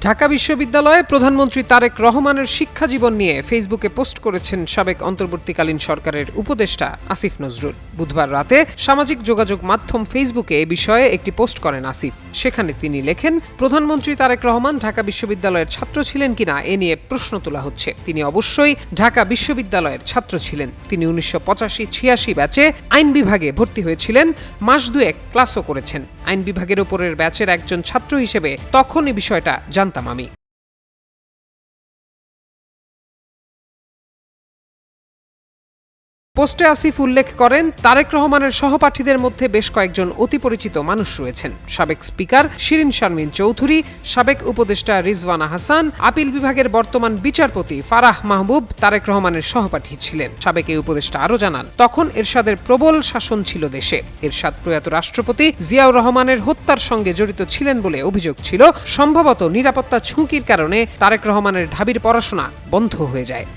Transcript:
ঢাকা বিশ্ববিদ্যালয়ে প্রধানমন্ত্রী তারেক রহমানের শিক্ষা জীবন নিয়ে ফেসবুকে পোস্ট করেছেন সাবেক অন্তর্বর্তীকালীন সরকারের উপদেষ্টা আসিফ নজরুল। বুধবার রাতে সামাজিক যোগাযোগ মাধ্যম ফেসবুকে এ বিষয়ে একটি পোস্ট করেন আসিফ। সেখানে তিনি লেখেন, প্রধানমন্ত্রী তারেক রহমান ঢাকা বিশ্ববিদ্যালয়ের ছাত্র ছিলেন কিনা এ নিয়ে প্রশ্ন তোলা হচ্ছে। তিনি অবশ্যই ঢাকা বিশ্ববিদ্যালয়ের ছাত্র ছিলেন। তিনি 1985-86 ব্যাচে আইন বিভাগে ভর্তি হয়েছিলেন, মাস দুয়েক ক্লাসও করেছেন। আইন বিভাগের উপরের ব্যাচের একজন ছাত্র হিসেবে তখন এই বিষয়টা জানতাম আমি। পোস্টে আসিফ উল্লেখ করেন, তারেক রহমানের সহপাঠীদের মধ্যে বেশ কয়েকজন অতি পরিচিত মানুষ রয়েছেন। সাবেক স্পিকার শিরিন শারমিন চৌধুরী, সাবেক উপদেষ্টা রিজওয়ানা হাসান, আপিল বিভাগের বর্তমান বিচারপতি ফারাহ মাহবুব তারেক রহমানের সহপাঠী ছিলেন। সাবেক এই উপদেষ্টা আরও জানান, তখন এরশাদের প্রবল শাসন ছিল দেশে। এরশাদ প্রয়াত রাষ্ট্রপতি জিয়াউর রহমানের হত্যার সঙ্গে জড়িত ছিলেন বলে অভিযোগ ছিল। সম্ভবত নিরাপত্তা ঝুঁকির কারণে তারেক রহমানের ঢাবির পড়াশোনা বন্ধ হয়ে যায়।